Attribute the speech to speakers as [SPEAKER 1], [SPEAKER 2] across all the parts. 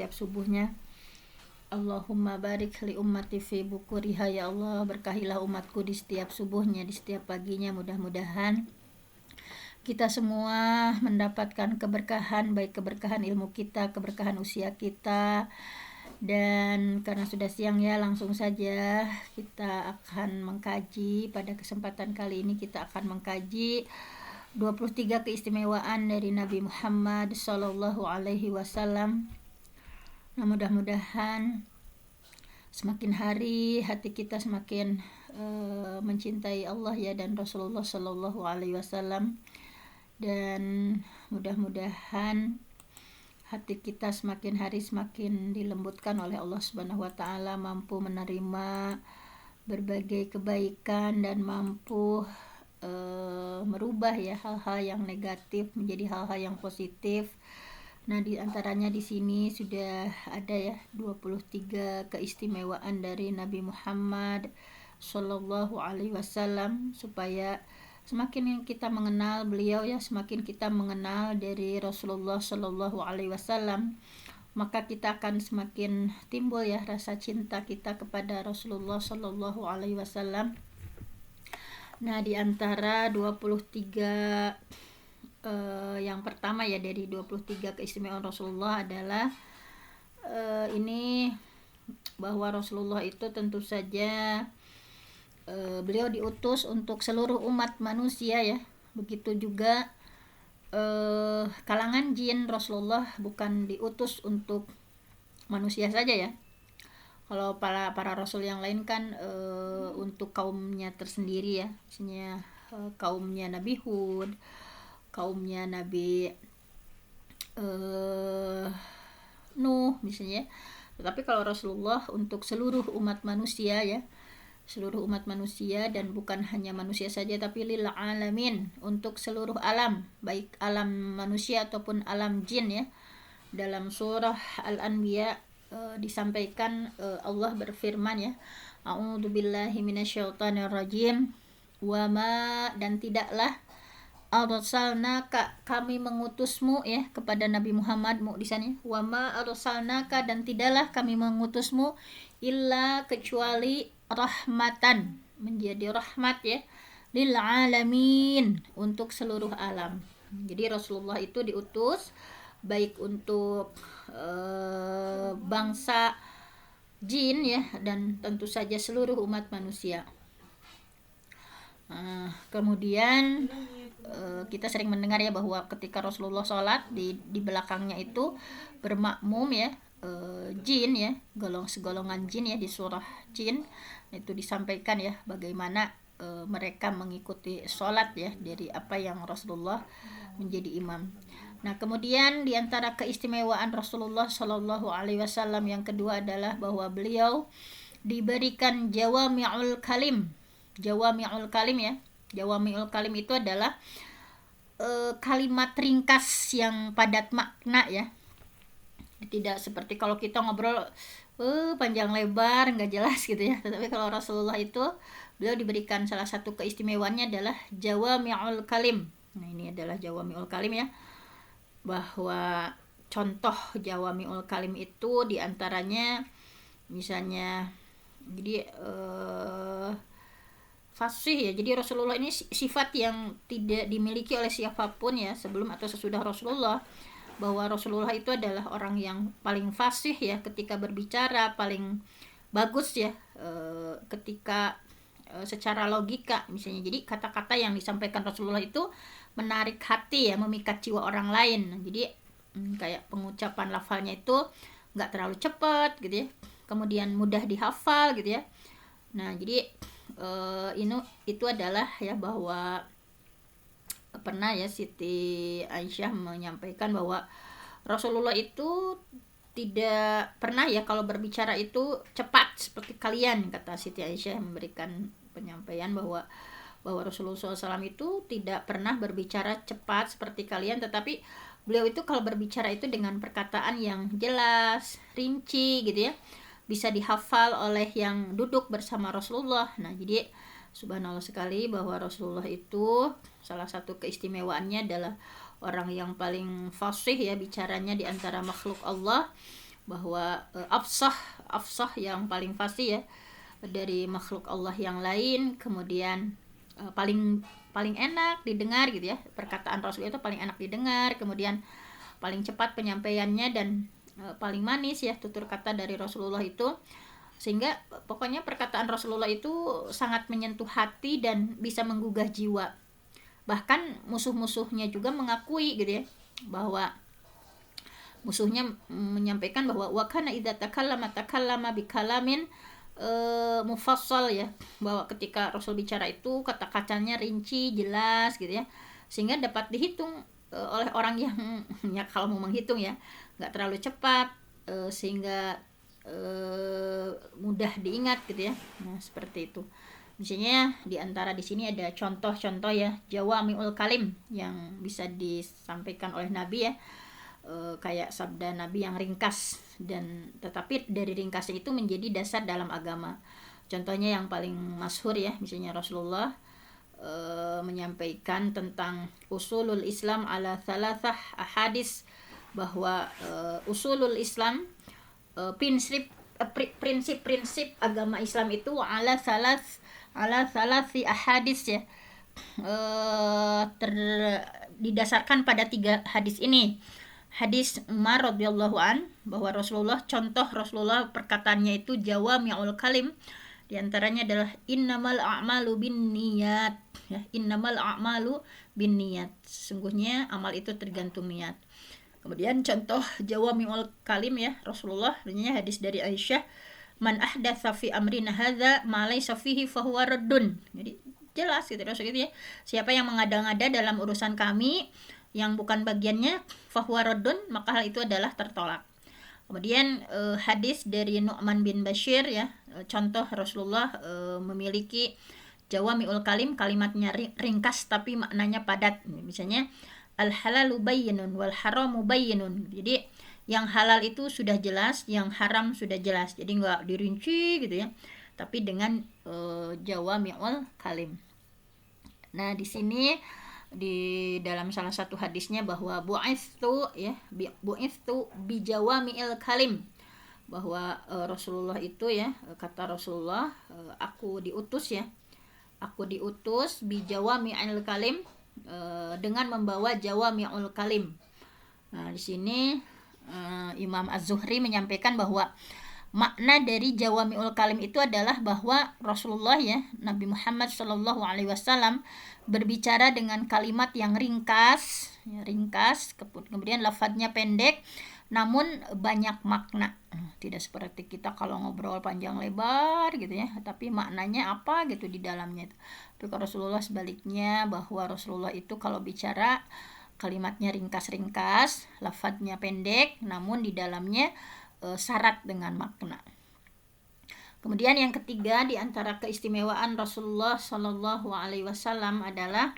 [SPEAKER 1] setiap subuhnya. Allahumma barik li ummati fi bukuriha, ya Allah berkahilah umatku di setiap subuhnya, di setiap paginya. Mudah-mudahan kita semua mendapatkan keberkahan, baik keberkahan ilmu kita, keberkahan usia kita. Dan karena sudah siang ya, langsung saja kita akan mengkaji. Pada kesempatan kali ini kita akan mengkaji 23 keistimewaan dari Nabi Muhammad Sallallahu Alaihi Wasallam. Nah, mudah-mudahan semakin hari hati kita semakin mencintai Allah ya dan Rasulullah Sallallahu Alaihi Wasallam, dan mudah-mudahan hati kita semakin hari semakin dilembutkan oleh Allah Subhanahu Wa Taala, mampu menerima berbagai kebaikan dan mampu merubah ya hal-hal yang negatif menjadi hal-hal yang positif. Nah, di antaranya di sini sudah ada ya 23 keistimewaan dari Nabi Muhammad Sallallahu Alaihi Wasallam, supaya semakin kita mengenal beliau ya, semakin kita mengenal dari Rasulullah Sallallahu Alaihi Wasallam, maka kita akan semakin timbul ya rasa cinta kita kepada Rasulullah Sallallahu Alaihi Wasallam. Nah, di antara 23 yang pertama ya dari 23 keistimewaan Rasulullah adalah ini bahwa Rasulullah itu tentu saja beliau diutus untuk seluruh umat manusia ya. Begitu juga kalangan jin, Rasulullah bukan diutus untuk manusia saja ya. Kalau para rasul yang lain kan untuk kaumnya tersendiri ya, misalnya kaumnya Nabi Hud, kaumnya Nabi Nuh misalnya. Tetapi kalau Rasulullah untuk seluruh umat manusia ya, seluruh umat manusia, dan bukan hanya manusia saja tapi lil alamin, untuk seluruh alam, baik alam manusia ataupun alam jin ya. Dalam surah Al-Anbiya disampaikan Allah berfirman ya, a'udzubillahi minasyaitonirrajim, wa ma, dan tidaklah arsalnaka, kami mengutusmu ya kepada Nabi Muhammad, mu di sana, wa ma arsalnaka, dan tidaklah kami mengutusmu illa kecuali rahmatan, menjadi rahmat ya, lil alamin, untuk seluruh alam. Jadi Rasulullah itu diutus baik untuk bangsa jin ya, dan tentu saja seluruh umat manusia. Kemudian kita sering mendengar ya bahwa ketika Rasulullah sholat di belakangnya itu bermakmum ya jin ya, segolongan jin ya, di surah jin itu disampaikan ya bagaimana mereka mengikuti sholat ya dari apa yang Rasulullah menjadi imam. Nah, kemudian di antara keistimewaan Rasulullah Shallallahu Alaihi Wasallam yang kedua adalah bahwa beliau diberikan jawami'ul kalim. Jawami'ul kalim ya. Jawami'ul kalim itu adalah kalimat ringkas yang padat makna ya. Tidak seperti kalau kita ngobrol panjang lebar nggak jelas gitu ya. Tetapi kalau Rasulullah itu beliau diberikan salah satu keistimewaannya adalah jawami'ul kalim. Nah, ini adalah jawami'ul kalim ya. Bahwa contoh jawami'ul kalim itu diantaranya misalnya jadi fasih ya. Jadi Rasulullah ini sifat yang tidak dimiliki oleh siapapun ya sebelum atau sesudah Rasulullah, bahwa Rasulullah itu adalah orang yang paling fasih ya ketika berbicara, paling bagus ya ketika secara logika misalnya. Jadi kata-kata yang disampaikan Rasulullah itu menarik hati ya, memikat jiwa orang lain. Jadi kayak pengucapan lafalnya itu nggak terlalu cepat gitu ya, kemudian mudah dihafal gitu ya. Nah, jadi itu adalah ya bahwa pernah ya Siti Aisyah menyampaikan bahwa Rasulullah itu tidak pernah ya kalau berbicara itu cepat seperti kalian, kata Siti Aisyah memberikan penyampaian bahwa Rasulullah SAW itu tidak pernah berbicara cepat seperti kalian, tetapi beliau itu kalau berbicara itu dengan perkataan yang jelas, rinci gitu ya, bisa dihafal oleh yang duduk bersama Rasulullah. Nah, jadi subhanallah sekali bahwa Rasulullah itu salah satu keistimewaannya adalah orang yang paling fasih ya bicaranya di antara makhluk Allah, bahwa afsah yang paling fasih ya dari makhluk Allah yang lain, kemudian paling enak didengar gitu ya, perkataan Rasul itu paling enak didengar, kemudian paling cepat penyampaiannya, dan paling manis ya tutur kata dari Rasulullah itu, sehingga pokoknya perkataan Rasulullah itu sangat menyentuh hati dan bisa menggugah jiwa. Bahkan musuh-musuhnya juga mengakui gitu ya, bahwa musuhnya menyampaikan bahwa wakana idza takallama bikalamin mufassal ya, bahwa ketika Rasul bicara itu kata-katanya rinci, jelas gitu ya, sehingga dapat dihitung oleh orang yang ya kalau mau menghitung ya nggak terlalu cepat, sehingga mudah diingat gitu ya. Nah seperti itu. Misalnya di antara di sini ada contoh-contoh ya jawami'ul kalim yang bisa disampaikan oleh Nabi ya, kayak sabda Nabi yang ringkas, dan tetapi dari ringkasnya itu menjadi dasar dalam agama. Contohnya yang paling masyhur ya, misalnya Rasulullah menyampaikan tentang usulul Islam ala thalathah ahadis, bahwa usulul Islam, prinsip-prinsip agama Islam itu ala salasi ahadis ya, didasarkan pada 3 hadis ini. Hadis Umar radhiyallahu an, bahwa contoh Rasulullah perkataannya itu jawami'ul kalim, di antaranya adalah innamal a'malu binniyat ya, innamal a'malu binniyat, sesungguhnya amal itu tergantung niat. Kemudian contoh jawami'ul kalim ya Rasulullah, ini hadis dari Aisyah, man ahdatsa fi amrina hadza ma laysa fihi fahuwa raddun. Jadi jelas gitu Rasul itu ya, siapa yang mengada-ngada dalam urusan kami yang bukan bagiannya, fahuwa raddun, maka hal itu adalah tertolak. Kemudian hadis dari Nu'man bin Bashir ya, contoh Rasulullah memiliki jawami'ul kalim, kalimatnya ringkas tapi maknanya padat. Misalnya al halalu bayyinun wal haramu bayyinun. Jadi yang halal itu sudah jelas, yang haram sudah jelas. Jadi nggak dirinci gitu ya, tapi dengan jawami'ul kalim. Nah di sini di dalam salah satu hadisnya bahwa bu'itsu bijawami'il kalim, bahwa Rasulullah itu ya, kata Rasulullah, aku diutus bijawami'il kalim, dengan membawa jawami'ul kalim. Nah di sini Imam Az-Zuhri menyampaikan bahwa makna dari jawami'ul kalim itu adalah bahwa Rasulullah ya, Nabi Muhammad SAW berbicara dengan kalimat yang ringkas, kemudian lafadznya pendek namun banyak makna. Tidak seperti kita kalau ngobrol panjang lebar gitu ya, tapi maknanya apa gitu di dalamnya itu. Tapi kalau Rasulullah sebaliknya, bahwa Rasulullah itu kalau bicara kalimatnya ringkas, lafadznya pendek, namun di dalamnya syarat dengan makna. Kemudian yang ketiga di antara keistimewaan Rasulullah Shallallahu Alaihi Wasallam adalah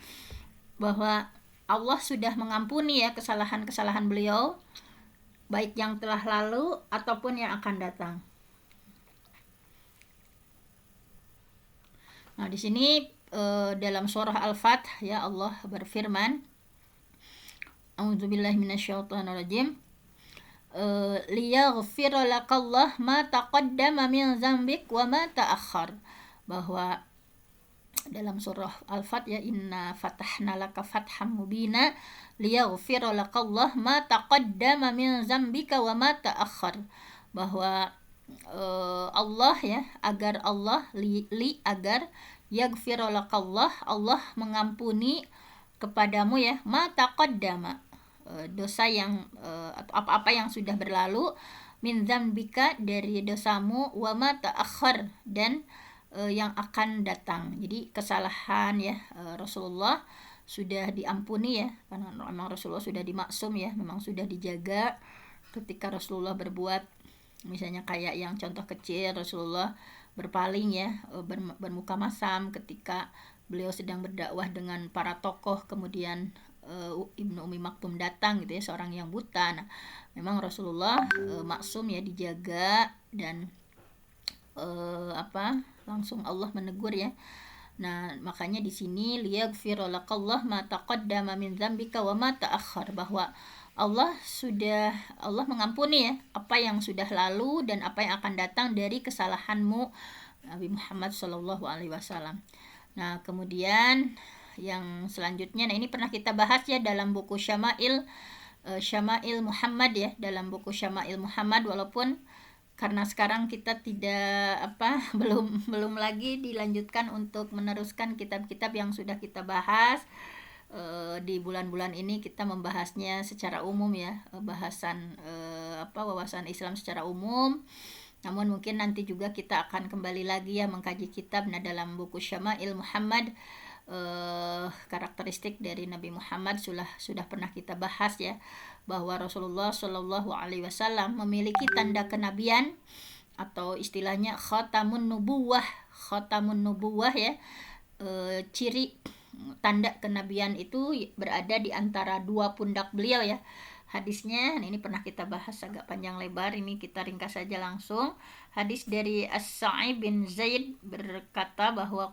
[SPEAKER 1] bahwa Allah sudah mengampuni ya kesalahan-kesalahan beliau, baik yang telah lalu ataupun yang akan datang. Nah di sini dalam surah Al-Fath ya, Allah berfirman, A'udzubillahi minasyaitonirrajim, liyaghfira lakallah ma taqaddama min dzambik wa ma ta'akhkhar, bahwa dalam surah Al-Fath ya, inna fatahna laka fatham mubina liyaghfira lakallah ma taqaddama min dzambika wa ma ta'akhkhar, bahwa Allah ya, agar Allah agar yaghfira lakallah, Allah mengampuni kepadamu ya, ma taqaddama, dosa yang atau apa-apa yang sudah berlalu, min dzambika, dari dosamu, wa ma ta'akhkhar, dan yang akan datang. Jadi kesalahan ya Rasulullah sudah diampuni ya, karena memang Rasulullah sudah dimaksum ya, memang sudah dijaga. Ketika Rasulullah berbuat misalnya kayak yang contoh kecil, Rasulullah berpaling ya, bermuka masam ketika beliau sedang berdakwah dengan para tokoh, kemudian Ibnu Umi Maktum datang gitu ya, seorang yang buta. Nah, memang Rasulullah maksum ya, dijaga, dan langsung Allah menegur ya. Nah, makanya di sini liyaghfira lakallah ma taqaddama min dzambika wa ma ta'akhkhar, bahwa Allah mengampuni ya apa yang sudah lalu dan apa yang akan datang dari kesalahanmu Nabi Muhammad Shallallahu Alaihi Wasallam. Nah kemudian yang selanjutnya, nah ini pernah kita bahas ya dalam buku Syama'il Muhammad ya, dalam buku Syama'il Muhammad, walaupun karena sekarang kita tidak belum lagi dilanjutkan untuk meneruskan kitab-kitab yang sudah kita bahas. Di bulan-bulan ini kita membahasnya secara umum ya, wawasan Islam secara umum. Namun mungkin nanti juga kita akan kembali lagi ya mengkaji kitab. Nah dalam buku Syama'il Muhammad, karakteristik dari Nabi Muhammad sudah pernah kita bahas ya, bahwa Rasulullah Shallallahu Alaihi Wasallam memiliki tanda kenabian atau istilahnya khatamun nubuwah ya, ciri tanda kenabian itu berada di antara dua pundak beliau ya. Hadisnya ini pernah kita bahas agak panjang lebar, ini kita ringkas saja langsung. Hadis dari As-Sa'ib bin Zaid berkata bahwa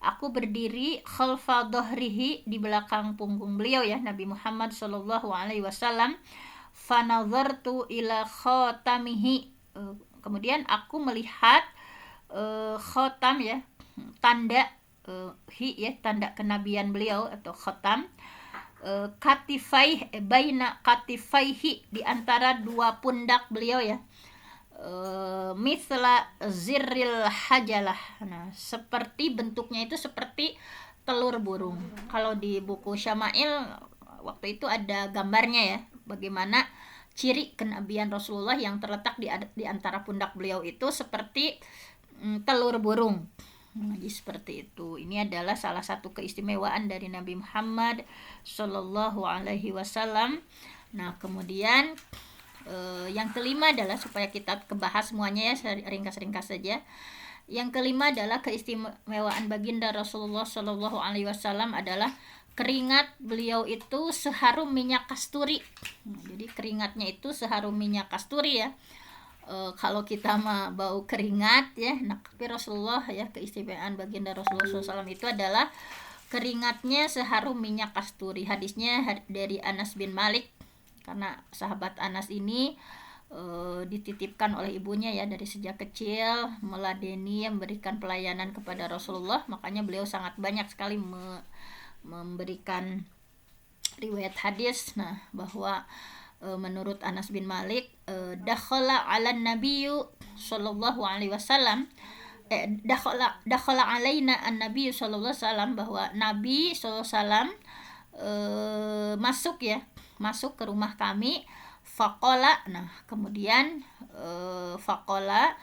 [SPEAKER 1] aku berdiri khalfa dhahrihi, di belakang punggung beliau ya, Nabi Muhammad sallallahu alaihi wasallam. Fanadhartu ila khatamihi, kemudian aku melihat khatam ya, tanda tanda kenabian beliau atau khatam, baina katifaihi, di antara dua pundak beliau ya, misla zirril hajalah. Nah, seperti bentuknya itu seperti telur burung. Kalau di buku Syama'il waktu itu ada gambarnya ya, bagaimana ciri kenabian Rasulullah yang terletak di antara pundak beliau itu seperti telur burung. Jadi seperti itu. Ini adalah salah satu keistimewaan dari Nabi Muhammad Shallallahu Alaihi Wasallam. Nah kemudian yang kelima adalah, supaya kita kebahas semuanya ya ringkas-ringkas saja. Yang kelima adalah keistimewaan baginda Rasulullah Shallallahu Alaihi Wasallam adalah keringat beliau itu seharum minyak kasturi. Jadi keringatnya itu seharum minyak kasturi ya. Kalau kita mah bau keringat ya, nah tapi Rasulullah ya, keistimewaan baginda Rasulullah SAW itu adalah keringatnya seharum minyak kasturi. Hadisnya dari Anas bin Malik, karena sahabat Anas ini dititipkan oleh ibunya ya, dari sejak kecil meladeni, memberikan pelayanan kepada Rasulullah, makanya beliau sangat banyak sekali memberikan riwayat hadis. Nah bahwa menurut Anas bin Malik, dakhala 'alan nabiyyu sallallahu alaihi wasallam, dakhala alaina an-nabiy sallallahu alaihi wasallam, bahwa Nabi sallallahu alaihi wasallam masuk ke rumah kami. Faqala, nah kemudian faqala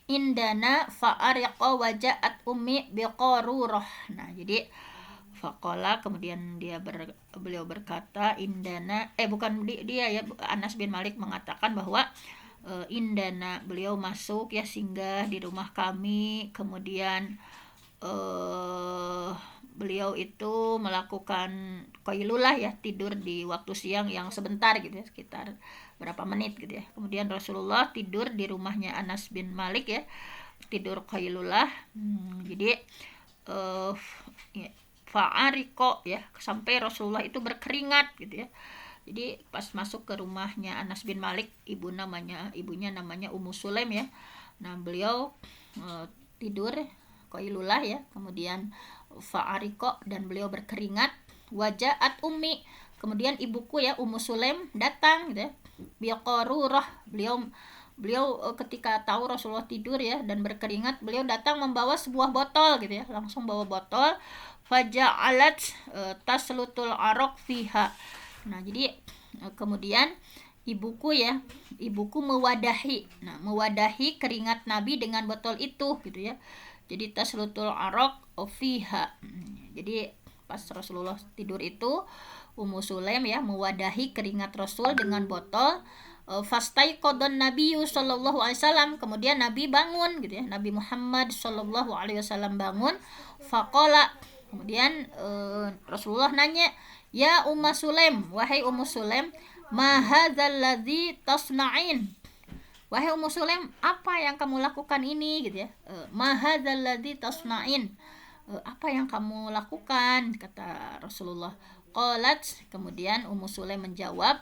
[SPEAKER 1] indana fa'ariqa waja'at ummi biqarurah. Nah jadi faqala, kemudian beliau berkata indana, Anas bin Malik mengatakan bahwa indana, beliau masuk ya, singgah di rumah kami. Kemudian beliau itu melakukan qailulah ya, tidur di waktu siang yang sebentar gitu ya, sekitar berapa menit gitu ya. Kemudian Rasulullah tidur di rumahnya Anas bin Malik ya, tidur qailulah. Jadi fa'ariko ya, sampai Rasulullah itu berkeringat gitu ya. Jadi pas masuk ke rumahnya Anas bin Malik, ibunya namanya Ummu Sulaim ya. Nah beliau tidur qailulah ya, kemudian fa'ariko, dan beliau berkeringat. Waja'at ummi, kemudian ibuku ya Ummu Sulaim datang gitu ya. Biqarurah, beliau ketika tahu Rasulullah tidur ya dan berkeringat, beliau datang membawa sebuah botol gitu ya, langsung bawa botol. Faja'alat taslutul araq fiha. Nah jadi kemudian ibuku mewadahi keringat Nabi dengan botol itu gitu ya. Jadi taslutul araq fiha. Jadi pas Rasulullah tidur itu, Ummu Sulaim ya mewadahi keringat Rasul dengan botol. Fastaiqadhan Nabiyyu sallallahu alaihi wasallam, kemudian Nabi bangun gitu ya, Nabi Muhammad sallallahu alaihi wasallam bangun. Faqala, kemudian Rasulullah nanya, ya Ummu Sulaim, wahai Ummu Sulaim, ma hadzal ladzi tasna'in, wahai Ummu Sulaim, apa yang kamu lakukan ini gitu ya. Ma hadzal ladzi tasna'in, apa yang kamu lakukan, kata Rasulullah. Qalat, kemudian Ummu Sulaim menjawab,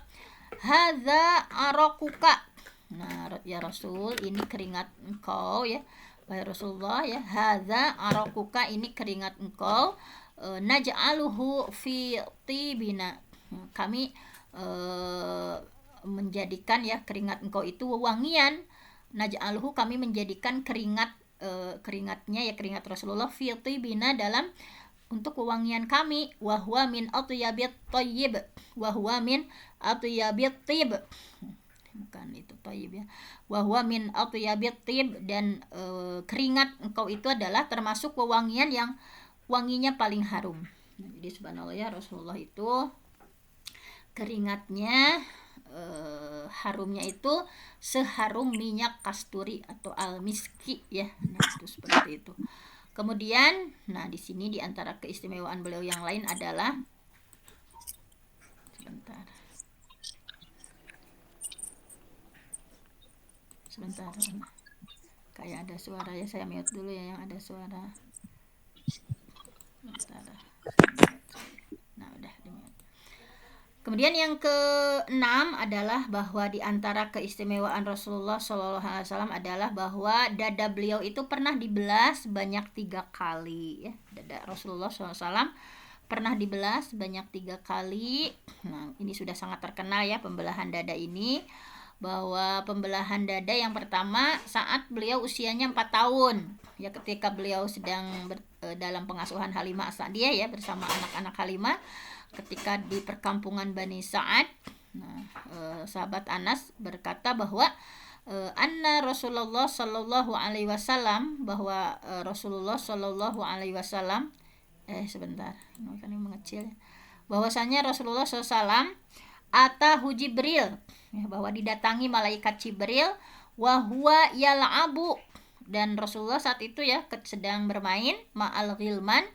[SPEAKER 1] hadza arakuka. Nah, ya Rasul, ini keringat engkau ya. Wahai Rasulullah ya, hadza arakuka, ini keringat engkau. Naj'aluhu fi tibina. Kami menjadikan ya keringat engkau itu wewangian. Naj'aluhu, kami menjadikan keringatnya ya, keringat Rasulullah fi tibina, dalam untuk wewangian kami. Wahwa min atyabit thayyib, wahwa min atyabit thib, bukan itu thayyib ya, wahwa min atyabit thib, dan keringat engkau itu adalah termasuk wewangian yang wanginya paling harum. Jadi subhanallah ya, Rasulullah itu keringatnya harumnya itu seharum minyak kasturi atau al-miski ya. Nah, itu seperti itu. Kemudian, nah di sini di antara keistimewaan beliau yang lain adalah, sebentar, kayak ada suara ya, saya mute dulu ya yang ada suara. Sebentar. Nah, udah di mute. Kemudian yang keenam adalah bahwa di antara keistimewaan Rasulullah SAW adalah bahwa dada beliau itu pernah dibelah sebanyak 3 kali ya. Dada Rasulullah SAW pernah dibelah sebanyak 3 kali. Nah, ini sudah sangat terkenal ya pembelahan dada ini, bahwa pembelahan dada yang pertama saat beliau usianya 4 tahun ya, ketika beliau sedang dalam pengasuhan Halimah As-Sa'diyah ya, bersama anak-anak Halimah ketika di perkampungan Bani Sa'ad. Nah, sahabat Anas berkata bahwa anna Rasulullah sallallahu alaihi wasallam, bahwa Rasulullah sallallahu alaihi wasallam sebentar, ini mengecil ya, bahwasanya Rasulullah SAW atahu Jibril ya, bahwa didatangi malaikat Jibril, wa huwa yal'abu, dan Rasulullah saat itu ya sedang bermain ma'al ghilman,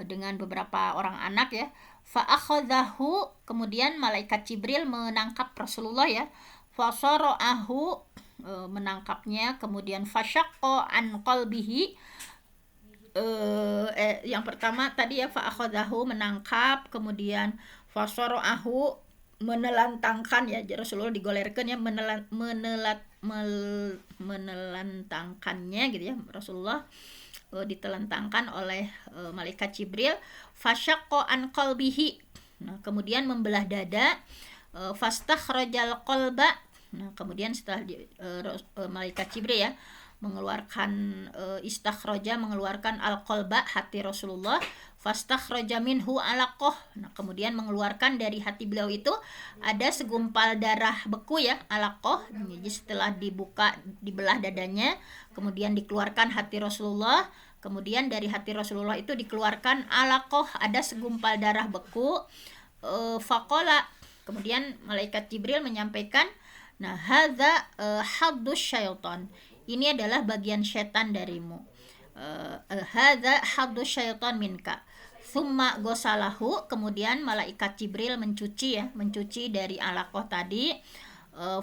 [SPEAKER 1] dengan beberapa orang anak ya. Fa'akhadhahu, kemudian malaikat Jibril menangkap Rasulullah ya. Fasara'ahu, menangkapnya, kemudian fasyaqqa an qalbihi, yang pertama tadi ya, fa'akhadhahu menangkap, kemudian fasara'ahu menelantangkan ya, Rasulullah digolerkan ya, menelantangkannya gitu ya, Rasulullah ditelentangkan oleh malaikat Jibril. Fasyaqqa an qalbihi, nah kemudian membelah dada. Fastakhrajal qalba, nah kemudian setelah malaikat Jibril ya mengeluarkan istakhraja, mengeluarkan al-qalba, hati Rasulullah. Fastakhraja minhu alaqah, nah kemudian mengeluarkan dari hati beliau itu ada segumpal darah beku ya, alaqah. Jadi setelah dibelah dadanya, kemudian dikeluarkan hati Rasulullah, kemudian dari hati Rasulullah itu dikeluarkan alaqah, ada segumpal darah beku. Faqala, kemudian malaikat Jibril menyampaikan, nah hadza haddus syaitan, ini adalah bagian setan darimu. Hadza haddus syaitan minka. Thumma gosalahu, kemudian malaikat Jibril mencuci dari alaqah tadi,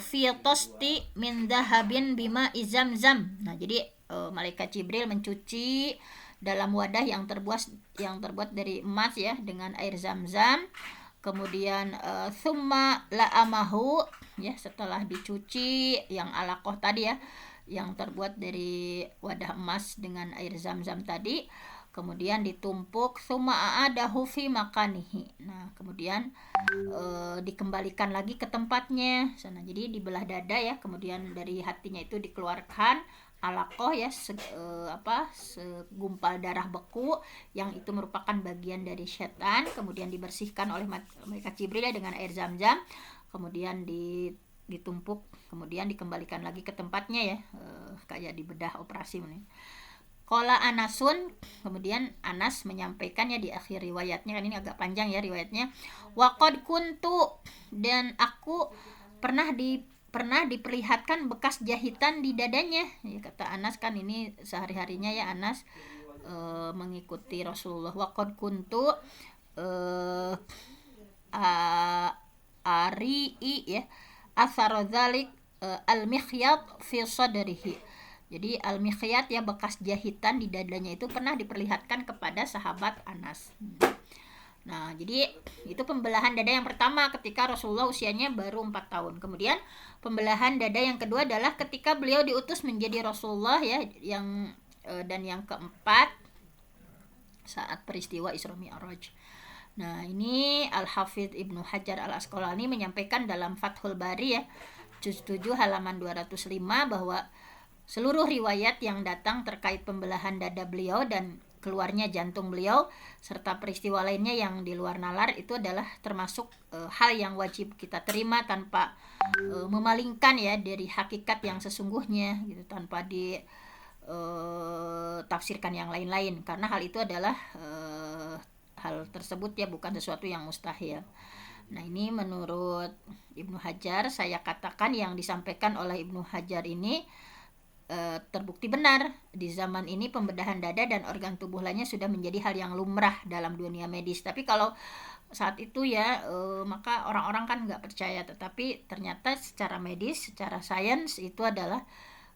[SPEAKER 1] fi tosti min dahabin bima izamzam. Nah, jadi malaikat Jibril mencuci dalam wadah yang terbuat dari emas ya, dengan air zam-zam. Kemudian thumma la'amahu ya, setelah dicuci yang alaqah tadi ya, yang terbuat dari wadah emas dengan air zam-zam tadi, kemudian ditumpuk. Tsumma a'adahu fi makanihi, nah kemudian dikembalikan lagi ke tempatnya sana. Jadi dibelah dada ya, kemudian dari hatinya itu dikeluarkan alaqah ya, segumpal darah beku yang itu merupakan bagian dari setan, kemudian dibersihkan oleh malaikat Jibril ya dengan air zam-zam, kemudian ditumpuk, kemudian dikembalikan lagi ke tempatnya ya, kayak dibedah operasi ini. Qala Anasun, kemudian Anas menyampaikan ya di akhir riwayatnya, kan ini agak panjang ya riwayatnya. Wa qad kuntu, dan aku pernah diperlihatkan bekas jahitan di dadanya ya, kata Anas, kan ini sehari-harinya ya Anas mengikuti Rasulullah. Wa qad kuntu ari'i ya athar dzalik al-mikhyat fi sadrihi. Jadi al-mikhyat ya, bekas jahitan di dadanya itu pernah diperlihatkan kepada sahabat Anas. Nah, jadi itu pembelahan dada yang pertama ketika Rasulullah usianya baru 4 tahun. Kemudian pembelahan dada yang kedua adalah ketika beliau diutus menjadi Rasulullah ya, dan yang keempat saat peristiwa Isra Mi'raj. Nah, ini Al-Hafidz Ibnu Hajar Al-Asqalani menyampaikan dalam Fathul Bari ya, juz 7 halaman 205 bahwa seluruh riwayat yang datang terkait pembelahan dada beliau dan keluarnya jantung beliau serta peristiwa lainnya yang di luar nalar itu adalah termasuk hal yang wajib kita terima tanpa memalingkan ya dari hakikat yang sesungguhnya gitu, tanpa di tafsirkan yang lain-lain, karena hal itu adalah hal tersebut ya bukan sesuatu yang mustahil. Nah, ini menurut Ibnu Hajar, saya katakan yang disampaikan oleh Ibnu Hajar ini terbukti benar. Di zaman ini pembedahan dada dan organ tubuh lainnya sudah menjadi hal yang lumrah dalam dunia medis. Tapi kalau saat itu ya maka orang-orang kan nggak percaya, tetapi ternyata secara medis, secara sains itu adalah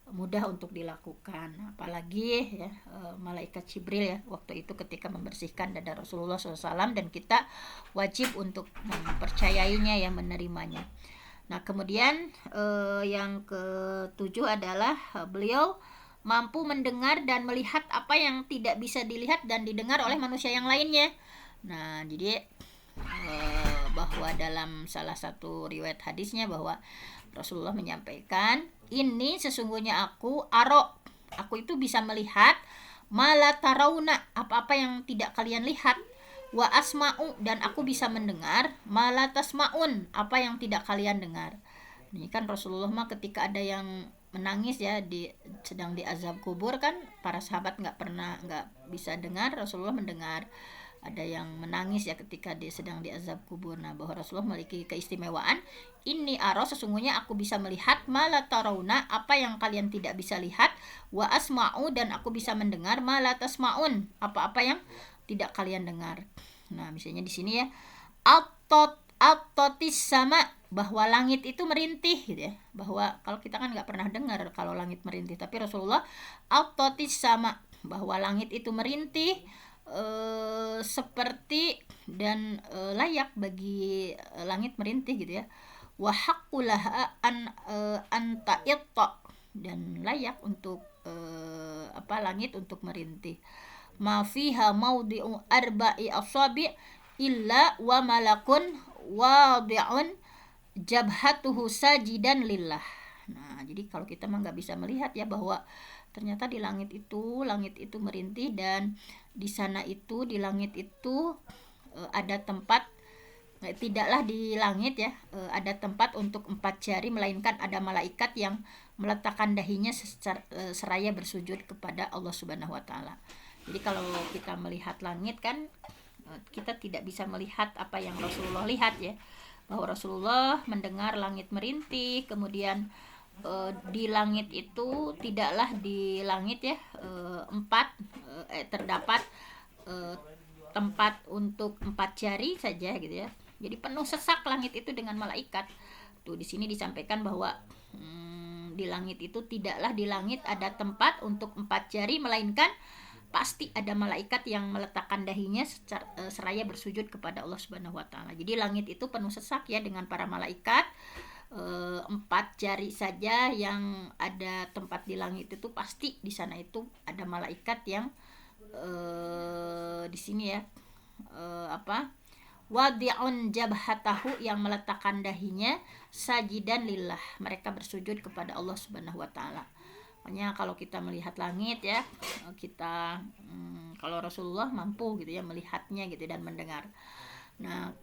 [SPEAKER 1] mudah untuk dilakukan. Apalagi ya malaikat Jibril ya waktu itu ketika membersihkan dada Rasulullah SAW, dan kita wajib untuk mempercayainya ya, menerimanya. Nah, kemudian yang ketujuh adalah beliau mampu mendengar dan melihat apa yang tidak bisa dilihat dan didengar oleh manusia yang lainnya. Nah, jadi bahwa dalam salah satu riwayat hadisnya bahwa Rasulullah menyampaikan, ini sesungguhnya aku itu bisa melihat mala tarauna, apa-apa yang tidak kalian lihat, wa asma'u, dan aku bisa mendengar mala tasma'un, apa yang tidak kalian dengar. Ini kan Rasulullah mah ketika ada yang menangis ya sedang di azab kubur kan, para sahabat nggak bisa dengar, Rasulullah mendengar. Ada yang menangis ya ketika dia sedang di azab kubur. Nah, bahwa Rasulullah memiliki keistimewaan, ini sesungguhnya aku bisa melihat mala tarauna, apa yang kalian tidak bisa lihat, wa asma'u, dan aku bisa mendengar mala tasma'un, apa-apa yang tidak kalian dengar. Nah, misalnya di sini ya, atotis sama, bahwa langit itu merintih gitu ya. Bahwa kalau kita kan nggak pernah dengar kalau langit merintih, tapi Rasulullah atotis sama, bahwa langit itu merintih seperti dan layak bagi langit merintih gitu ya. Wa haqqulaha anta itta, dan layak untuk langit untuk merintih. Ma fiha maudi'u arba'i asabi' illa wa malakun wadi'un jabhatuhu sajidan lillah. Nah, jadi kalau kita mah nggak bisa melihat ya bahwa ternyata di langit itu merintih, dan di sana itu di langit itu ada tempat, tidaklah di langit ya ada tempat untuk 4 jari, melainkan ada malaikat yang meletakkan dahinya seraya bersujud kepada Allah Subhanahu wa taala. Jadi kalau kita melihat langit kan kita tidak bisa melihat apa yang Rasulullah lihat ya, bahwa Rasulullah mendengar langit merintih. Kemudian di langit itu tidaklah di langit ya terdapat tempat untuk 4 jari saja gitu ya. Jadi penuh sesak langit itu dengan malaikat. Tuh di sini disampaikan bahwa di langit itu tidaklah di langit ada tempat untuk 4 jari, melainkan pasti ada malaikat yang meletakkan dahinya seraya bersujud kepada Allah Subhanahu wa taala. Jadi langit itu penuh sesak ya dengan para malaikat. 4 jari saja yang ada tempat di langit itu pasti di sana itu ada malaikat yang di sini ya wadi'un jabhatahu, yang meletakkan dahinya sajidan lillah, mereka bersujud kepada Allah Subhanahu wa taala. Makanya kalau kita melihat langit ya, kita kalau Rasulullah mampu gitu ya melihatnya gitu dan mendengar. Nah,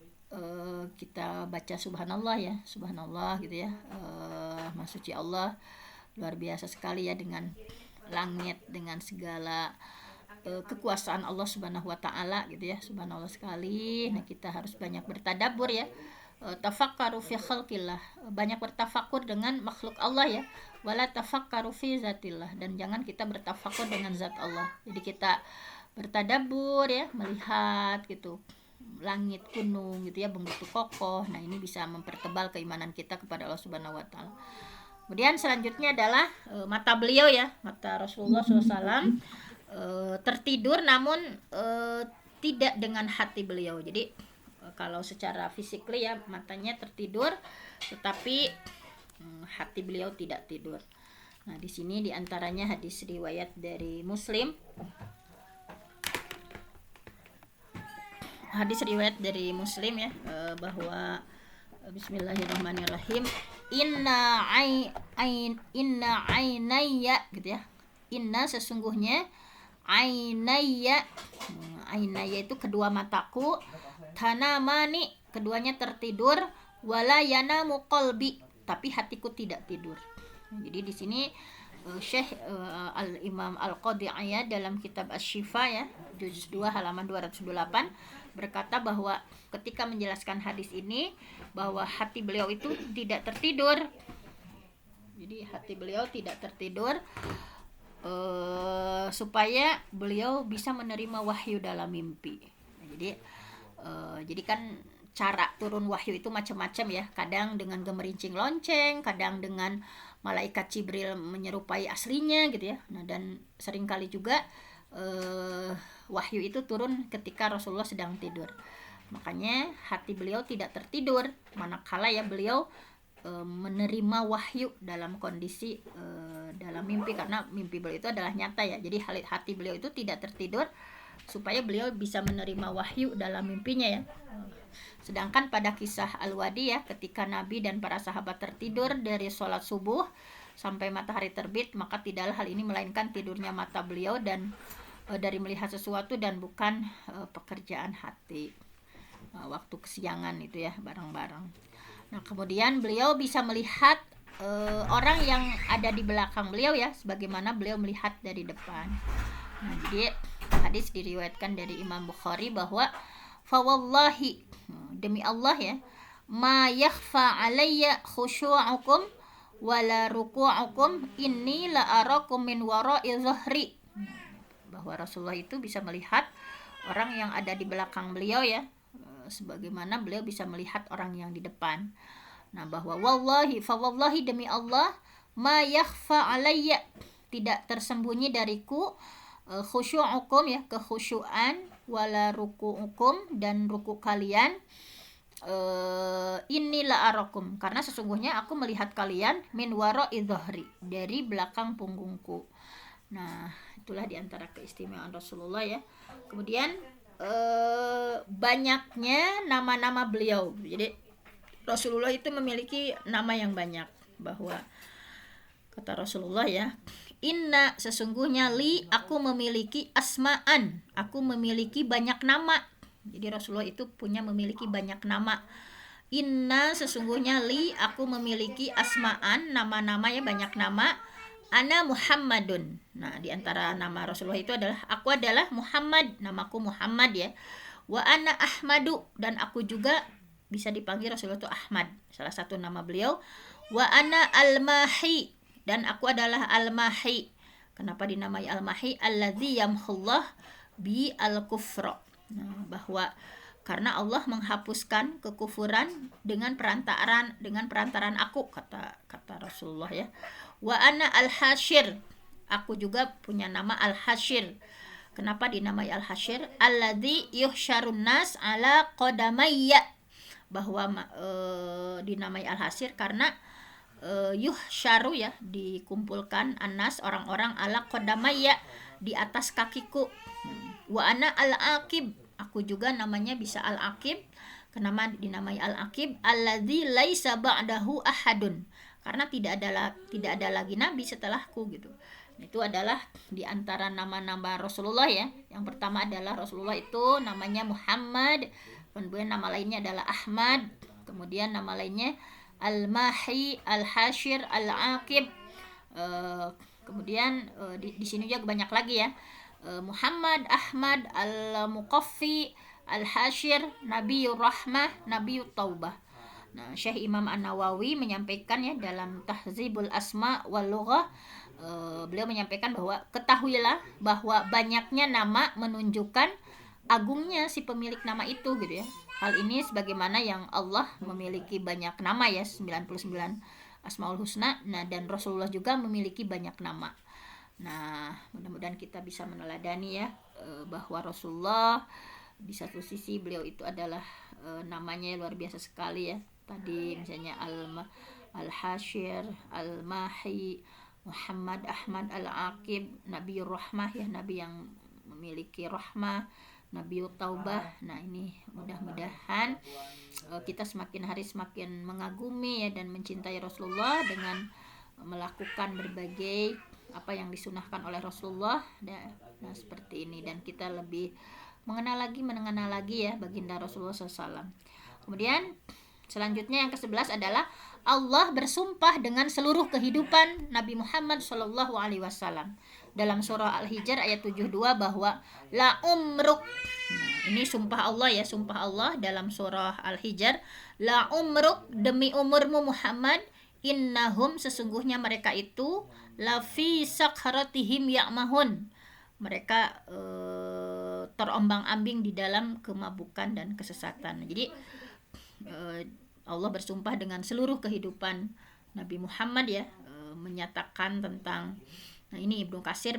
[SPEAKER 1] kita baca subhanallah ya, subhanallah gitu ya, Maha Suci Allah, luar biasa sekali ya dengan langit, dengan segala kekuasaan Allah Subhanahu wa taala gitu ya, subhanallah sekali. Nah, kita harus banyak bertadabbur ya, tafakkaru fi khalqillah, banyak bertafakur dengan makhluk Allah ya, wala tafakkaru fi zatillah, dan jangan kita bertafakur dengan zat Allah. Jadi kita bertadabbur ya, melihat gitu langit, gunung gitu ya, begitu kokoh. Nah, ini bisa mempertebal keimanan kita kepada Allah Subhanahu wa taala. Kemudian selanjutnya adalah mata beliau ya, mata Rasulullah SAW tertidur namun tidak dengan hati beliau. Jadi kalau secara fisikly ya matanya tertidur, tetapi hati beliau tidak tidur. Nah, di sini diantaranya hadis riwayat dari Muslim. Hadis riwayat dari Muslim ya, bahwa Bismillahirrahmanirrahim. Inna ainayya gitu ya. Inna sesungguhnya ainayya. Ainayya itu kedua mataku, tanamani keduanya tertidur, wala yanamu qalbi tapi hatiku tidak tidur. Jadi di sini Syekh Al-Imam Al-Qadhi Iyad dalam kitab Asy-Syifa ya, juz 2 halaman 208 berkata bahwa ketika menjelaskan hadis ini bahwa hati beliau itu tidak tertidur. Jadi hati beliau tidak tertidur supaya beliau bisa menerima wahyu dalam mimpi. Jadi kan cara turun wahyu itu macam-macam ya. Kadang dengan gemerincing lonceng, kadang dengan malaikat Jibril menyerupai aslinya gitu ya. Nah, dan seringkali juga wahyu itu turun ketika Rasulullah sedang tidur. Makanya hati beliau tidak tertidur manakala ya beliau menerima wahyu dalam kondisi dalam mimpi, karena mimpi beliau itu adalah nyata ya. Jadi hati beliau itu tidak tertidur supaya beliau bisa menerima wahyu dalam mimpinya ya. Sedangkan pada kisah Al-Wadi ya, ketika Nabi dan para sahabat tertidur dari sholat subuh sampai matahari terbit, maka tidaklah hal ini melainkan tidurnya mata beliau dan dari melihat sesuatu dan bukan pekerjaan hati. Waktu kesiangan itu ya, bareng-bareng. Nah, kemudian beliau bisa melihat orang yang ada di belakang beliau ya, sebagaimana beliau melihat dari depan. Nah, jadi hadis diriwayatkan dari Imam Bukhari bahwa fawallahi, demi Allah ya, ma yakhfa alayya khusyu'ukum wala ruku'ukum inni la arakum min wara'i zahri. Bahwa Rasulullah itu bisa melihat orang yang ada di belakang beliau ya, sebagaimana beliau bisa melihat orang yang di depan. Nah, bahwa wallahi fawallahi, demi Allah, ma yakhfa alayya, tidak tersembunyi dariku khusyu'ukum ya, kekhusyuan, wala ruku'ukum, dan ruku kalian, inilah arakum, karena sesungguhnya aku melihat kalian min wara'i dhahri, dari belakang punggungku. Nah, itulah diantara keistimewaan Rasulullah ya. Kemudian banyaknya nama-nama beliau. Jadi Rasulullah itu memiliki nama yang banyak, bahwa kata Rasulullah ya, inna sesungguhnya li, aku memiliki asma'an, aku memiliki banyak nama. Jadi Rasulullah itu memiliki banyak nama. Inna sesungguhnya li, aku memiliki asma'an, nama-nama ya, banyak nama. Ana Muhammadun. Nah, di antara nama Rasulullah itu adalah aku adalah Muhammad, namaku Muhammad ya. Wa ana Ahmadu, dan aku juga bisa dipanggil Rasulullah itu Ahmad, salah satu nama beliau. Wa ana Al-Mahi, dan aku adalah Al-Mahi. Kenapa dinamai Al-Mahi? Alladzi yamhullah bi al-kufra. Nah, bahwa karena Allah menghapuskan kekufuran dengan perantaran aku, kata Rasulullah ya. Wa ana al-hasyir, aku juga punya nama al-hasyir. Kenapa dinamai al-hasyir? Alladzi yuhsyarun nas ala qadamayya, bahwa dinamai al-hasyir karena yuhsyaru ya, dikumpulkan anas, orang-orang, ala qadamayya, di atas kakiku. Wa ana al-aqib, aku juga namanya bisa al-aqib. Kenapa dinamai al-aqib? Alladzi laisa ba'dahu ahadun, karena tidak ada lagi nabi setelahku gitu. Itu adalah di antara nama-nama Rasulullah ya. Yang pertama adalah Rasulullah itu namanya Muhammad, kemudian nama lainnya adalah Ahmad, kemudian nama lainnya Al-Mahi, Al-Hasyir, Al-Aqib. Kemudian di sini juga banyak lagi ya. Muhammad, Ahmad, Al-Muqaffi, Al-Hasyir, Nabiyur Rahmah, Nabiyut Taubah. Nah, Syekh Imam An-Nawawi menyampaikan ya dalam Tahzibul Asma wal Lughah, beliau menyampaikan bahwa ketahuilah bahwa banyaknya nama menunjukkan agungnya si pemilik nama itu gitu ya. Hal ini sebagaimana yang Allah memiliki banyak nama ya, 99 Asmaul Husna. Nah, dan Rasulullah juga memiliki banyak nama. Nah, mudah-mudahan kita bisa meneladani ya, bahwa Rasulullah Di satu sisi beliau itu adalah namanya luar biasa sekali ya. Tadi misalnya Al-Hashir, Al-Mahi, Muhammad Ahmad Al-Aqib, Nabiur Rahmah ya, nabi yang memiliki rahmah, Nabiut Taubah. Nah, ini mudah-mudahan kita semakin hari semakin mengagumi ya dan mencintai Rasulullah dengan melakukan berbagai apa yang disunahkan oleh Rasulullah. Nah, seperti ini, dan kita lebih mengenal lagi ya baginda Rasulullah SAW. Kemudian selanjutnya yang ke-11 adalah Allah bersumpah dengan seluruh kehidupan Nabi Muhammad SAW dalam surah Al-Hijr ayat 72 bahwa la umruk. Nah, ini sumpah Allah ya, sumpah Allah dalam surah Al-Hijr, la umruk, demi umurmu Muhammad, innahum, sesungguhnya mereka itu, lafi sakharatihim ya'mahun, mereka terombang-ambing di dalam kemabukan dan kesesatan. Jadi Allah bersumpah dengan seluruh kehidupan Nabi Muhammad ya, menyatakan tentang, nah ini Ibnu Katsir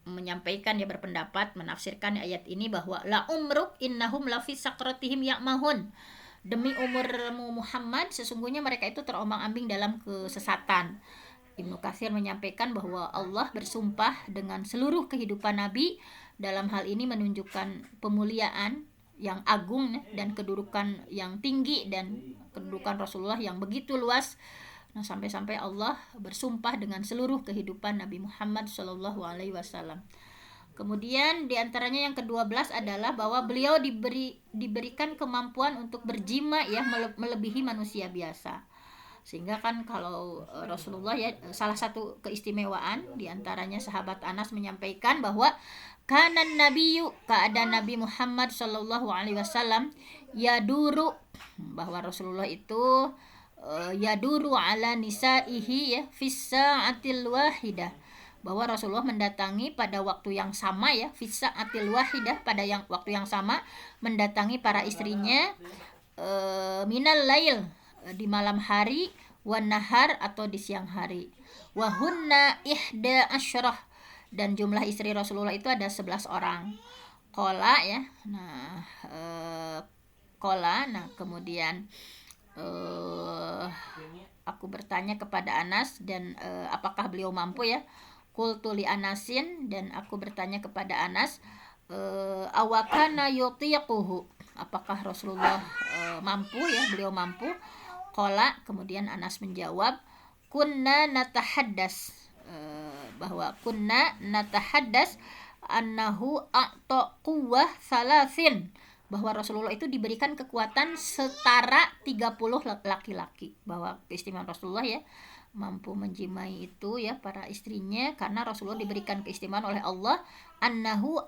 [SPEAKER 1] menyampaikan, dia berpendapat menafsirkan ayat ini bahwa la umruk innahum lafi sakratihim ya'mahun, demi umurmu Muhammad, sesungguhnya mereka itu terombang-ambing dalam kesesatan. Ibnu Katsir menyampaikan bahwa Allah bersumpah dengan seluruh kehidupan Nabi, dalam hal ini menunjukkan pemuliaan yang agung dan kedudukan yang tinggi dan kedudukan Rasulullah yang begitu luas. Nah, sampai-sampai Allah bersumpah dengan seluruh kehidupan Nabi Muhammad SAW. Kemudian diantaranya yang ke-12 adalah bahwa beliau diberikan kemampuan untuk berjima ya, melebihi manusia biasa. Sehingga kan kalau Rasulullah ya, salah satu keistimewaan diantaranya sahabat Anas menyampaikan bahwa kanan nabiyyu, keadaan Nabi Muhammad SAW yaduru, bahwa Rasulullah itu yaduru ala nisaihi ya fis sa'atil wahidah, bahwa Rasulullah mendatangi pada waktu yang sama ya, fis sa'atil wahidah, pada waktu yang sama mendatangi para istrinya minal lail, di malam hari, wan nahar, atau di siang hari, wa hunna ihda asyrah, dan jumlah istri Rasulullah itu ada 11 orang. Qala ya. Nah, qala, nah kemudian aku bertanya kepada Anas, dan apakah beliau mampu ya? Qultu li Anasin, dan aku bertanya kepada Anas, awakana yutiquhu, apakah Rasulullah mampu ya, beliau mampu? Qala, kemudian Anas menjawab, kunna natahaddas, bahwa kunna natahaddas annahu a'ta quwwah salasin, bahwa Rasulullah itu diberikan kekuatan setara 30 laki-laki, bahwa keistimewaan Rasulullah ya, mampu menjimai itu ya para istrinya, karena Rasulullah diberikan keistimewaan oleh Allah, annahu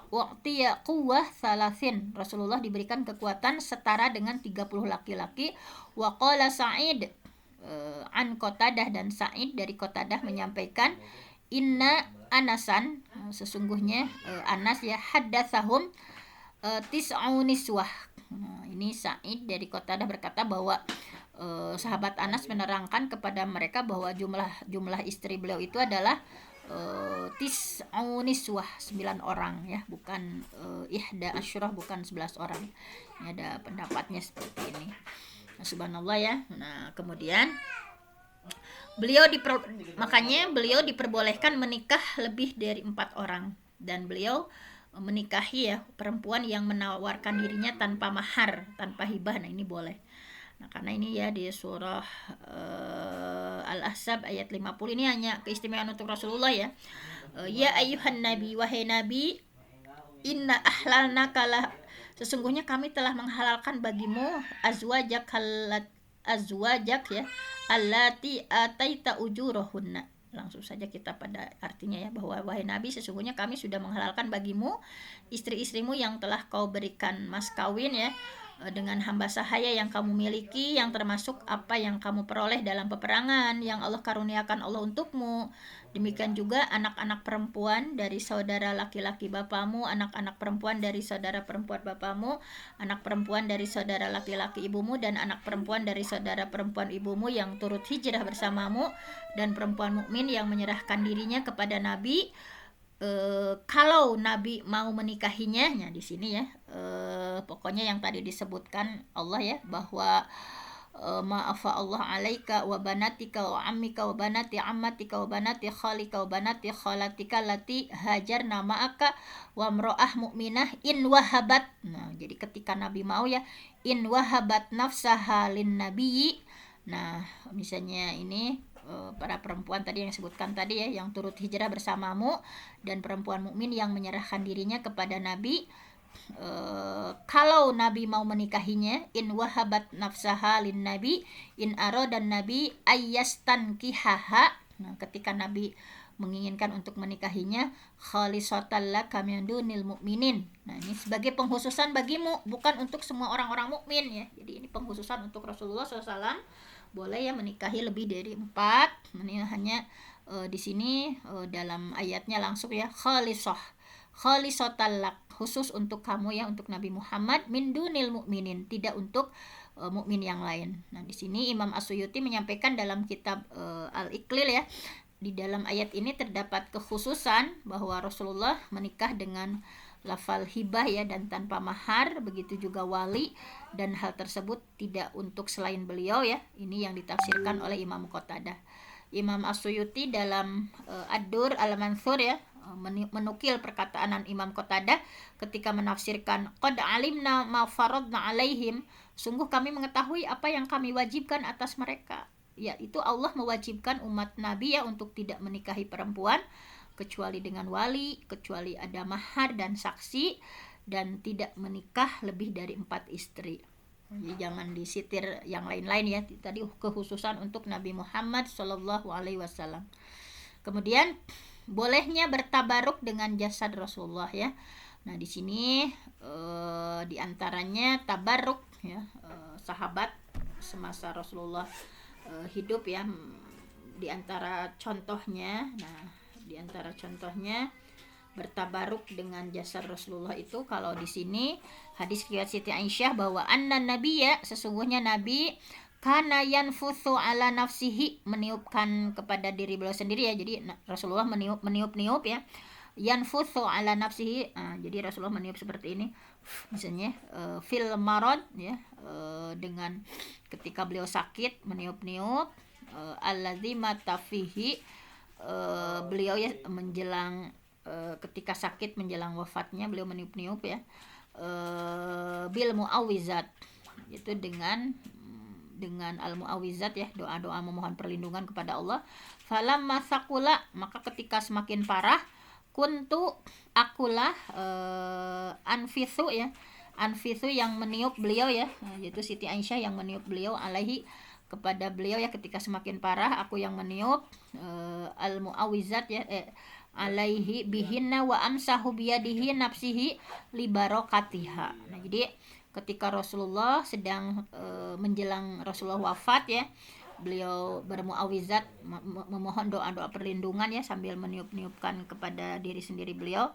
[SPEAKER 1] wa'tiya quwwah salasin, Rasulullah diberikan kekuatan setara dengan 30 laki-laki. Wa qala Sa'id an Qatadah, dan Sa'id dari Qatadah menyampaikan, inna Anasan, sesungguhnya Anas ya, haddatsahum tis'u niswah. Nah, ini Sa'id dari Qatadah berkata bahwa sahabat Anas menerangkan kepada mereka bahwa jumlah istri beliau itu adalah tis'u niswah, 9 orang ya, bukan ihda asyrah, bukan 11 orang. Ini ada pendapatnya seperti ini. Nah, subhanallah ya. Nah, kemudian makanya beliau diperbolehkan menikah lebih dari 4 orang, dan beliau menikahi ya perempuan yang menawarkan dirinya tanpa mahar, tanpa hibah. Nah, ini boleh. Nah, karena ini ya di surah Al-Ahzab ayat 50, ini hanya keistimewaan untuk Rasulullah ya. Ya ayyuhan nabi, wahai nabi, inna ahlalna kala, sesungguhnya kami telah menghalalkan bagimu azwajak ya, allati ataita ujurahunna. Langsung saja kita pada artinya ya, bahwa wahai nabi, sesungguhnya kami sudah menghalalkan bagimu istri-istrimu yang telah kau berikan mas kawin ya, dengan hamba sahaya yang kamu miliki, yang termasuk apa yang kamu peroleh dalam peperangan yang Allah karuniakan Allah untukmu. Demikian juga anak-anak perempuan dari saudara laki-laki bapamu, anak-anak perempuan dari saudara perempuan bapamu, anak perempuan dari saudara laki-laki ibumu, dan anak perempuan dari saudara perempuan ibumu yang turut hijrah bersamamu, dan perempuan mukmin yang menyerahkan dirinya kepada Nabi kalau Nabi mau menikahinya, ya di sini ya, pokoknya yang tadi disebutkan Allah ya, bahwa ma'afa Allah alaika wa banatika wa ammika wa banati ammatika wa banati khalika wa banati khalatika lati hajarna ma'aka wa mro'ah mu'minah in wahabat. Nah, jadi ketika Nabi mau ya, in wahabat nafsaha lin nabiyyi. Nah, misalnya ini para perempuan tadi yang disebutkan tadi ya, yang turut hijrah bersamamu, dan perempuan mukmin yang menyerahkan dirinya kepada Nabi, kalau Nabi mau menikahinya, in wahabat nafsaha lin nabi in dan Nabi ayyastan kihaha. Nah, ketika Nabi menginginkan untuk menikahinya, khalisatan laka min dunil mu'minin. Nah, ini sebagai penghususan bagimu, bukan untuk semua orang-orang mukmin ya. Jadi ini penghususan untuk Rasulullah SAW, boleh ya menikahi lebih dari 4. Ini hanya di sini dalam ayatnya langsung ya, khalisatan lak, khusus untuk kamu ya, untuk Nabi Muhammad, min dunil mu'minin, tidak untuk mukmin yang lain. Nah, di sini Imam As-Suyuti menyampaikan dalam kitab Al-Iqlil ya, di dalam ayat ini terdapat kekhususan bahwa Rasulullah menikah dengan lafal hibah ya, dan tanpa mahar, begitu juga wali, dan hal tersebut tidak untuk selain beliau ya. Ini yang ditafsirkan oleh Imam Qatadah. Imam As-Suyuti dalam Ad-Dur Al-Mansur ya, menukil perkataan Imam Qatadah ketika menafsirkan qad alimna ma faradna alaihim, sungguh kami mengetahui apa yang kami wajibkan atas mereka, yaitu Allah mewajibkan umat Nabi ya untuk tidak menikahi perempuan kecuali dengan wali, kecuali ada mahar dan saksi, dan tidak menikah lebih dari 4 istri. Jadi jangan disitir yang lain-lain ya. Tadi kekhususan untuk Nabi Muhammad SAW. Kemudian bolehnya bertabaruk dengan jasad Rasulullah ya. Nah, di sini diantaranya tabaruk ya, sahabat semasa Rasulullah hidup ya. Diantara contohnya, bertabaruk dengan jasad Rasulullah itu, kalau di sini hadis riwayat Siti Aisyah bahwa anna nabiyya, sesungguhnya Nabi, kana yanfuthu ala nafsihi, meniupkan kepada diri beliau sendiri ya. Jadi Rasulullah meniup ya, yanfuthu ala nafsihi. Jadi Rasulullah meniup seperti ini misalnya fil marad ya, dengan ketika beliau sakit meniup-niup, alladzi mata fihi, beliau ya menjelang ketika sakit menjelang wafatnya beliau meniup-niup ya, bil muawizat, itu dengan al muawizat ya, doa-doa memohon perlindungan kepada Allah. Falam masakula, maka ketika semakin parah, kuntu akulah anfisu ya, anfisu yang meniup beliau ya, yaitu Siti Aisyah yang meniup beliau alaihi, kepada beliau ya, ketika semakin parah aku yang meniup al muawizat ya, alaihi bihinna wa amsahu biyadihi nafsihi li barokatiha. Nah, jadi ketika Rasulullah sedang menjelang Rasulullah wafat ya, beliau bermuawizat, memohon doa-doa perlindungan ya, sambil meniup-niupkan kepada diri sendiri beliau.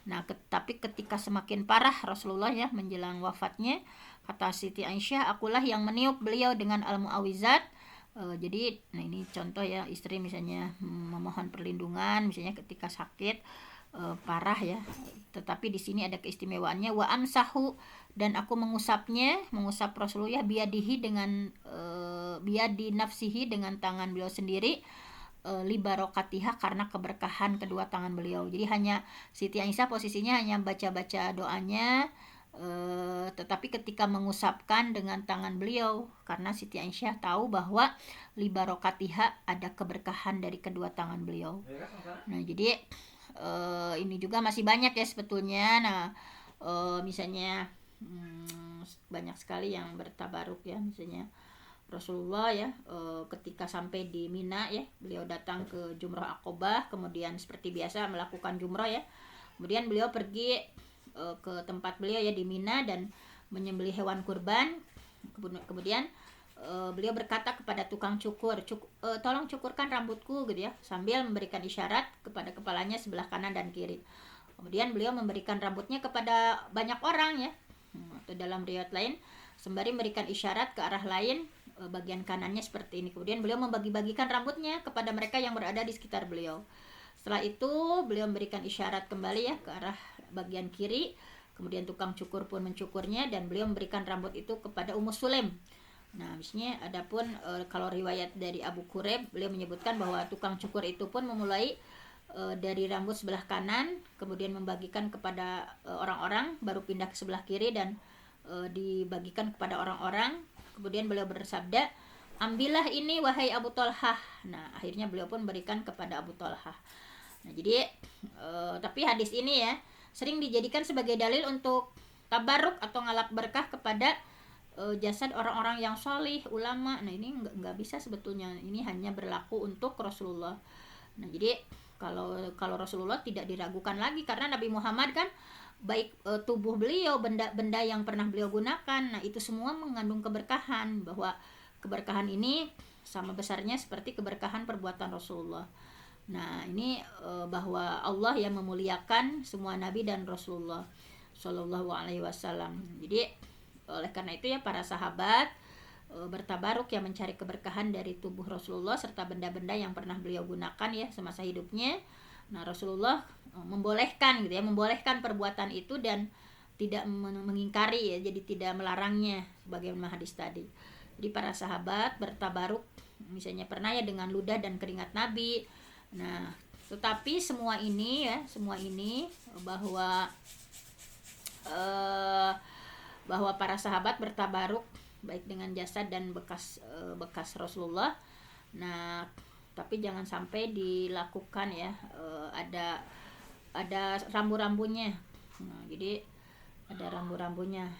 [SPEAKER 1] Nah, tapi ketika semakin parah Rasulullah ya menjelang wafatnya, kata Siti Aisyah, akulah yang meniup beliau dengan al-muawizat. Jadi nah ini contoh ya, istri misalnya memohon perlindungan misalnya ketika sakit parah ya, tetapi di sini ada keistimewaannya, wa amsahu, dan aku mengusap Rasulullah biadihi, dengan biadi nafsihi, dengan tangan beliau sendiri, li barokatiha, karena keberkahan kedua tangan beliau. Jadi hanya Siti Aisyah posisinya hanya baca-baca doanya, tetapi ketika mengusapkan dengan tangan beliau, karena Siti Aisyah tahu bahwa li barokatiha, ada keberkahan dari kedua tangan beliau. Nah, jadi ini juga masih banyak ya sebetulnya. Nah, misalnya banyak sekali yang bertabaruk ya, misalnya Rasulullah ya, ketika sampai di Mina ya, beliau datang ke Jumrah Aqobah, kemudian seperti biasa melakukan jumrah ya, kemudian beliau pergi ke tempat beliau ya di Mina dan menyembelih hewan kurban. Kemudian beliau berkata kepada tukang cukur, tolong cukurkan rambutku gitu ya, sambil memberikan isyarat kepada kepalanya sebelah kanan dan kiri. Kemudian beliau memberikan rambutnya kepada banyak orang ya, atau dalam riwayat lain sembari memberikan isyarat ke arah lain, bagian kanannya seperti ini. Kemudian beliau membagi-bagikan rambutnya kepada mereka yang berada di sekitar beliau. Setelah itu beliau memberikan isyarat kembali ya ke arah bagian kiri. Kemudian tukang cukur pun mencukurnya dan beliau memberikan rambut itu kepada Ummu Sulaim. Nah, misalnya adapun kalau riwayat dari Abu Quraib, beliau menyebutkan bahwa tukang cukur itu pun memulai dari rambut sebelah kanan, kemudian membagikan kepada orang-orang, baru pindah ke sebelah kiri dan dibagikan kepada orang-orang. Kemudian beliau bersabda, ambillah ini wahai Abu Thalhah. Nah, akhirnya beliau pun berikan kepada Abu Thalhah. Nah, jadi tapi hadis ini ya sering dijadikan sebagai dalil untuk tabaruk atau ngalap berkah kepada jasad orang-orang yang solih, ulama. Nah, ini nggak bisa sebetulnya. Ini hanya berlaku untuk Rasulullah. Nah, jadi kalau Rasulullah tidak diragukan lagi karena Nabi Muhammad kan baik tubuh beliau, benda-benda yang pernah beliau gunakan, nah itu semua mengandung keberkahan, bahwa keberkahan ini sama besarnya seperti keberkahan perbuatan Rasulullah. Nah, ini bahwa Allah yang memuliakan semua nabi dan Rasulullah Shallallahu Alaihi Wasallam. Jadi oleh karena itu ya para sahabat bertabaruk yang mencari keberkahan dari tubuh Rasulullah serta benda-benda yang pernah beliau gunakan ya semasa hidupnya. Nah, Rasulullah membolehkan gitu ya, membolehkan perbuatan itu dan tidak mengingkari ya, jadi tidak melarangnya sebagaimana hadis tadi. Jadi para sahabat bertabaruk misalnya pernah ya dengan ludah dan keringat Nabi. Nah, tetapi semua ini bahwa para sahabat bertabaruk baik dengan jasad dan bekas Rasulullah. Nah, tapi jangan sampai dilakukan ya ada rambu-rambunya. Nah, jadi ada rambu-rambunya,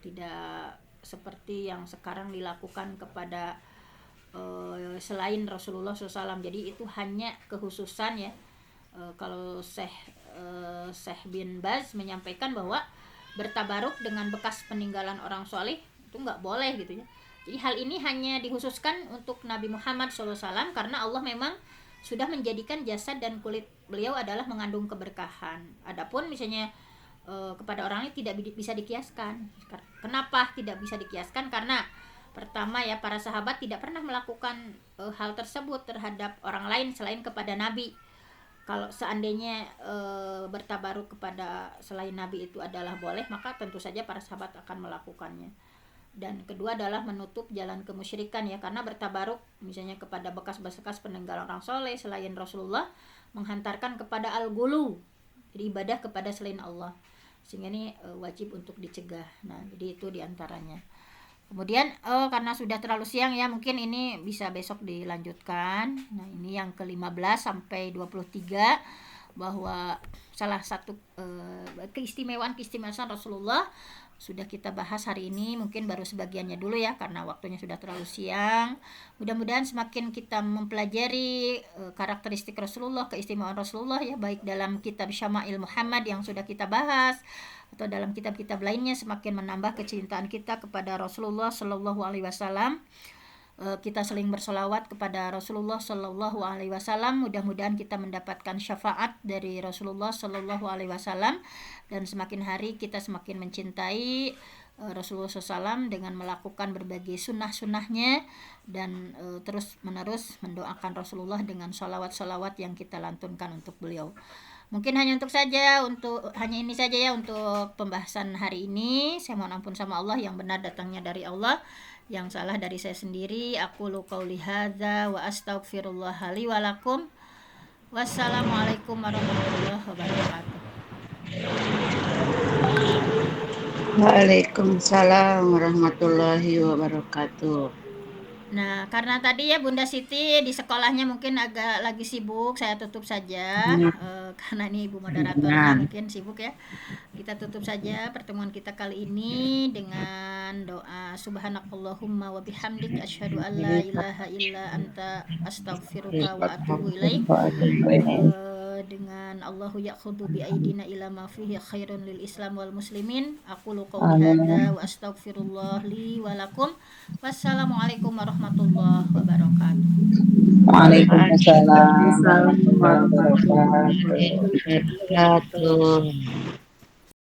[SPEAKER 1] tidak seperti yang sekarang dilakukan kepada selain Rasulullah SAW. Jadi itu hanya kekhususan ya. Kalau Syekh bin Baz menyampaikan bahwa bertabaruk dengan bekas peninggalan orang soleh itu nggak boleh gitu ya. Jadi hal ini hanya dikhususkan untuk Nabi Muhammad SAW karena Allah memang sudah menjadikan jasad dan kulit beliau adalah mengandung keberkahan. Adapun misalnya kepada orang ini tidak bisa dikiaskan. Kenapa tidak bisa dikiaskan? Karena pertama ya para sahabat tidak pernah melakukan hal tersebut terhadap orang lain selain kepada Nabi. Kalau seandainya bertabaruk kepada selain Nabi itu adalah boleh, maka tentu saja para sahabat akan melakukannya. Dan kedua adalah menutup jalan kemusyrikan ya, karena bertabaruk misalnya kepada bekas-bekas peninggalan orang soleh selain Rasulullah menghantarkan kepada al-ghulu, jadi ibadah kepada selain Allah, sehingga ini wajib untuk dicegah. Nah, jadi itu diantaranya. Kemudian karena sudah terlalu siang ya, mungkin ini bisa besok dilanjutkan. Nah, ini yang ke-15 sampai 23 bahwa salah satu keistimewaan Rasulullah sudah kita bahas hari ini, mungkin baru sebagiannya dulu ya karena waktunya sudah terlalu siang. Mudah-mudahan semakin kita mempelajari karakteristik Rasulullah, keistimewaan Rasulullah ya, baik dalam kitab Syama'il Muhammad yang sudah kita bahas atau dalam kitab-kitab lainnya, semakin menambah kecintaan kita kepada Rasulullah Shallallahu Alaihi Wasallam. Kita saling bersolawat kepada Rasulullah Shallallahu Alaihi Wasallam. Mudah-mudahan kita mendapatkan syafaat dari Rasulullah Shallallahu Alaihi Wasallam dan semakin hari kita semakin mencintai Rasulullah SAW dengan melakukan berbagai sunnah-sunnahnya dan terus menerus mendoakan Rasulullah dengan sholawat-sholawat yang kita lantunkan untuk beliau. Mungkin hanya ini saja ya untuk pembahasan hari ini. Saya mohon ampun sama Allah, yang benar datangnya dari Allah, yang salah dari saya sendiri. Aqulu qauli hadza wa astaghfirullah li wa lakum. Wassalamualaikum warahmatullahi wabarakatuh.
[SPEAKER 2] Waalaikumsalam warahmatullahi wabarakatuh.
[SPEAKER 1] Nah, karena tadi ya Bunda Siti di sekolahnya mungkin agak lagi sibuk, saya tutup saja karena ini Ibu moderatornya mungkin sibuk ya. Kita tutup saja pertemuan kita kali ini dengan doa subhanakallahumma wa bihamdik asyhadu an la ilaha illa anta astaghfiruka wa atubu ilaik. Dengan Allahu ya'khudhu bi aidina ila ma fihi khairun lil Islam wal muslimin. Aqulu qawli hadza wa astaghfirullah li wa lakum. Wassalamualaikum warahmatullahi wabarakatuh.
[SPEAKER 2] Waalaikumsalam warahmatullahi wabarakatuh.